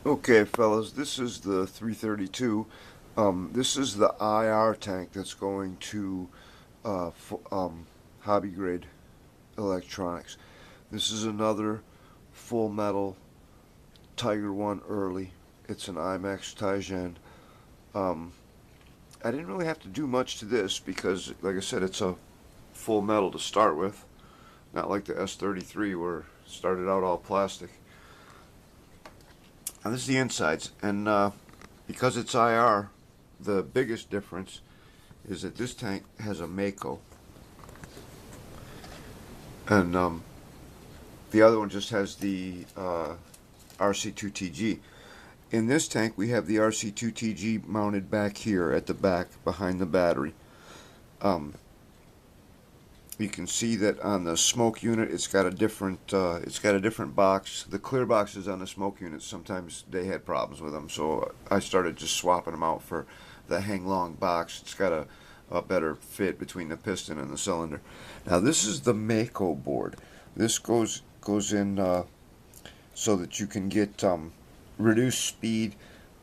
Okay, fellas, this is the 332. This is the IR tank that's going to hobby grade electronics. This is another full metal Tiger One early. It's an IMAX Tigen. Um, I didn't really have to do much to this because, like I said, it's a full metal to start with. Not like the S33 where it started out all plastic. Now this is the insides, and because it's IR, the biggest difference is that this tank has a Mako, and the other one just has the RC2TG. In this tank, we have the RC2TG mounted back here at the back behind the battery. You can see that on the smoke unit, it's got a different box. The clear boxes on the smoke unit, sometimes they had problems with them, so I started just swapping them out for the hang long box. It's got a better fit between the piston and the cylinder. Now this is the Mako board. This goes in so that you can get reduced speed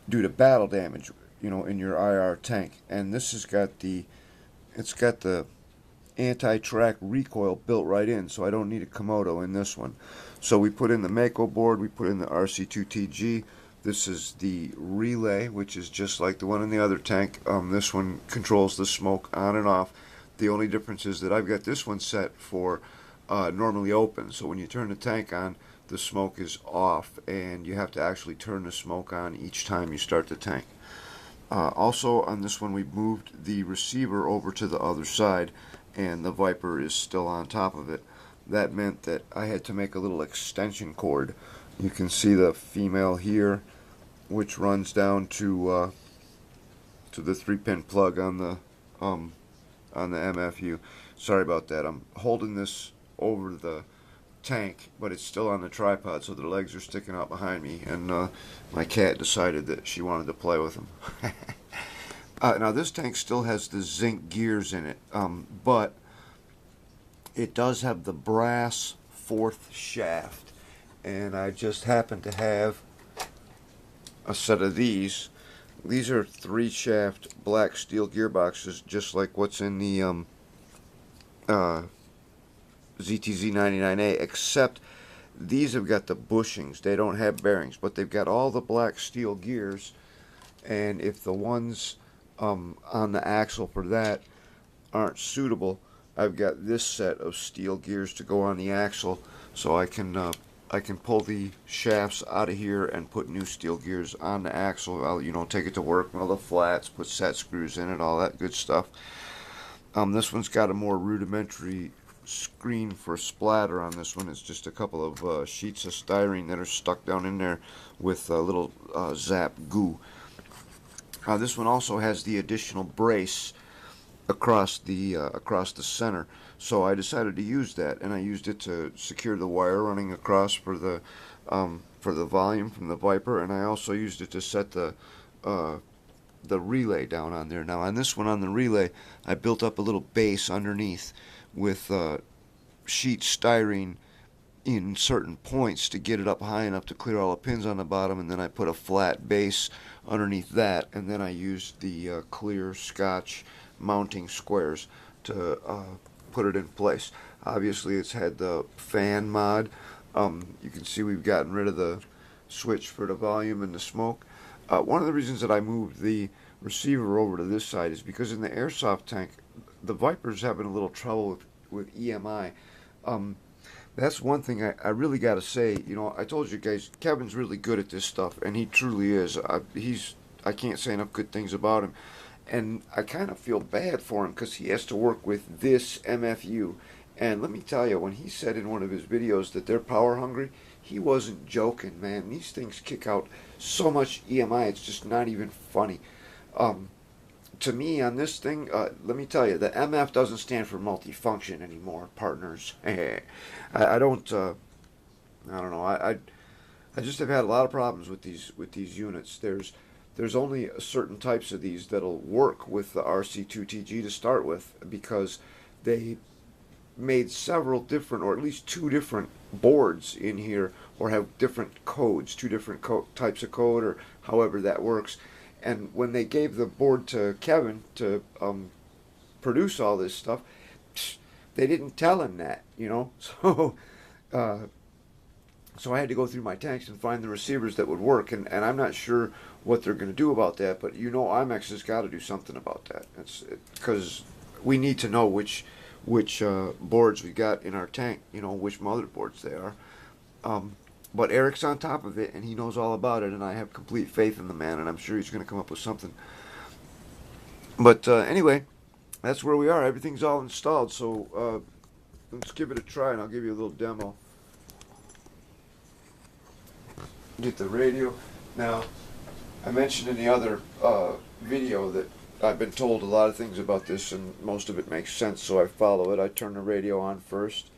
due to battle damage, in your IR tank. And this has got the anti-track recoil built right in, so I don't need a Komodo in this one. So we put in the Mako board, we put in the RC2TG. This is the relay, which is just like the one in the other tank. This one controls the smoke on and off. The only difference is that I've got this one set for normally open, so when you turn the tank on, the smoke is off, and you have to actually turn the smoke on each time you start the tank. Also on this one, we moved the receiver over to the other side, and the Viper is still on top of it. That meant that I had to make a little extension cord. You can see the female here, which runs down to the 3-pin plug on the MFU. Sorry about that. I'm holding this over the tank, but it's still on the tripod, so the legs are sticking out behind me, and my cat decided that she wanted to play with them. Now this tank still has the zinc gears in it, but it does have the brass 4th shaft, and I just happen to have a set of these. These are 3-shaft black steel gearboxes, just like what's in the ZTZ99A, except these have got the bushings. They don't have bearings, but they've got all the black steel gears, and if the ones on the axle for that aren't suitable, I've got this set of steel gears to go on the axle, so I can pull the shafts out of here and put new steel gears on the axle. I'll take it to work, weld the flats, put set screws in it, all that good stuff. This one's got a more rudimentary screen for splatter on this one. It's just a couple of sheets of styrene that are stuck down in there with a little zap goo. This one also has the additional brace across the center, so I decided to use that, and I used it to secure the wire running across for the volume from the Viper, and I also used it to set the relay down on there. Now on this one, on the relay, I built up a little base underneath with sheet styrene in certain points to get it up high enough to clear all the pins on the bottom, and then I put a flat base underneath that, and then I used the clear Scotch mounting squares to put it in place. Obviously it's had the fan mod. You can see we've gotten rid of the switch for the volume and the smoke. One of the reasons that I moved the receiver over to this side is because in the airsoft tank, the Viper's having a little trouble with EMI. That's one thing I really got to say. I told you guys, Kevin's really good at this stuff, and he truly is. I can't say enough good things about him, and I kind of feel bad for him because he has to work with this MFU. And let me tell you, when he said in one of his videos that they're power hungry, he wasn't joking, man. These things kick out so much EMI, it's just not even funny. To me, on this thing, let me tell you, the MF doesn't stand for multifunction anymore, partners. I don't know. I just have had a lot of problems with these units. There's only certain types of these that'll work with the RC2TG to start with, because they made several different, or at least two different boards in here, or have different codes, two different types of code, or however that works. And when they gave the board to Kevin to produce all this stuff, they didn't tell him that, you know. Uh, so I had to go through my tanks and find the receivers that would work, and I'm not sure what they're going to do about that, but you know, IMAX has got to do something about that. It's because we need to know which boards we got in our tank, you know, which motherboards they are. But Eric's on top of it, and he knows all about it, and I have complete faith in the man, and I'm sure he's going to come up with something. But anyway, that's where we are. Everything's all installed, so let's give it a try, and I'll give you a little demo. Get the radio. Now, I mentioned in the other video that I've been told a lot of things about this, and most of it makes sense, so I follow it. I turn the radio on first.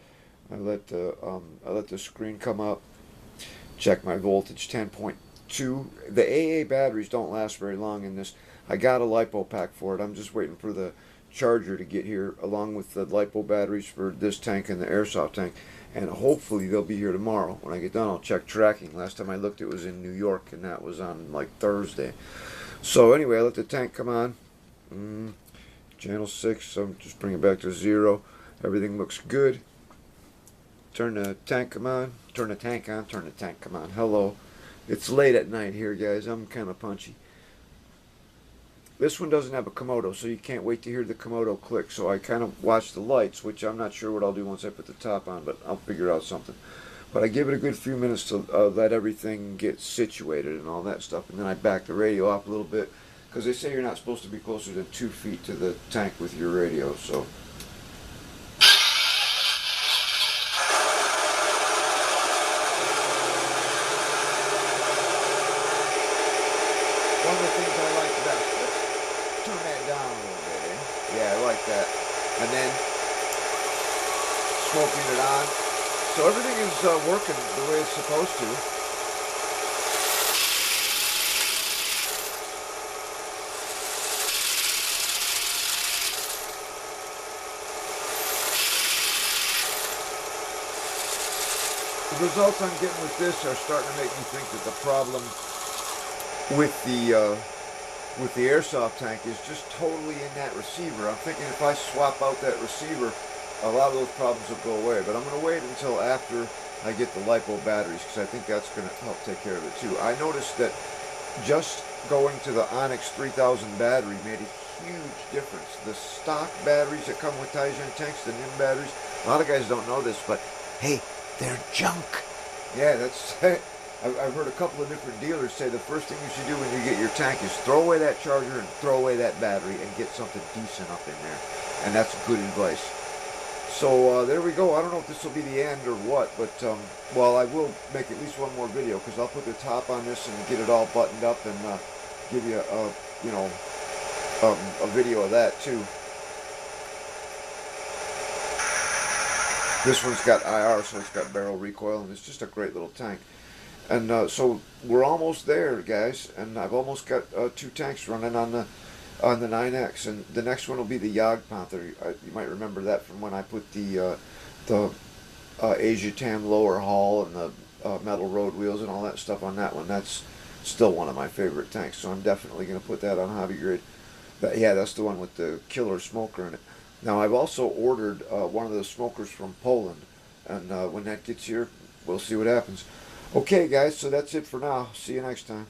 I let the screen come up. Check my voltage, 10.2. The AA batteries don't last very long in this. I got a LiPo pack for it. I'm just waiting for the charger to get here, along with the LiPo batteries for this tank and the airsoft tank. And hopefully they'll be here tomorrow. When I get done, I'll check tracking. Last time I looked, it was in New York, and that was on like Thursday. So anyway, I let the tank come on. Channel 6, so I'm just bring it back to 0. Everything looks good. Turn the tank come on. Turn the tank on. Turn the tank come on. Hello. It's late at night here, guys. I'm kind of punchy. This one doesn't have a Komodo, so you can't wait to hear the Komodo click. So I kind of watch the lights, which I'm not sure what I'll do once I put the top on, but I'll figure out something. But I give it a good few minutes to let everything get situated and all that stuff, and then I back the radio up a little bit, because they say you're not supposed to be closer than 2 feet to the tank with your radio, so. One of the things I like best, let's turn that down a little bit, eh? Yeah, I like that. And then smoking it on. So everything is working the way it's supposed to. The results I'm getting with this are starting to make me think that the problem with the airsoft tank is just totally in that receiver. I'm thinking if I swap out that receiver, a lot of those problems will go away. But I'm going to wait until after I get the LiPo batteries, because I think that's going to help take care of it too. I noticed that just going to the Onyx 3000 battery made a huge difference. The stock batteries that come with Taizhen tanks, the NIM batteries, a lot of guys don't know this, but hey, they're junk. Yeah, that's... I've heard a couple of different dealers say the first thing you should do when you get your tank is throw away that charger and throw away that battery and get something decent up in there. And that's good advice. So there we go. I don't know if this will be the end or what, but well, I will make at least one more video, because I'll put the top on this and get it all buttoned up and give you a video of that too. This one's got IR, so it's got barrel recoil, and it's just a great little tank. And so we're almost there, guys, and I've almost got 2 tanks running on the 9X, and the next one will be the Jagdpanther. You might remember that from when I put the Asia Tam lower hull and the metal road wheels and all that stuff on that one. That's still one of my favorite tanks, so I'm definitely going to put that on Hobby Grade. But yeah, that's the one with the killer smoker in it. Now, I've also ordered one of the smokers from Poland, and when that gets here, we'll see what happens. Okay, guys, so that's it for now. See you next time.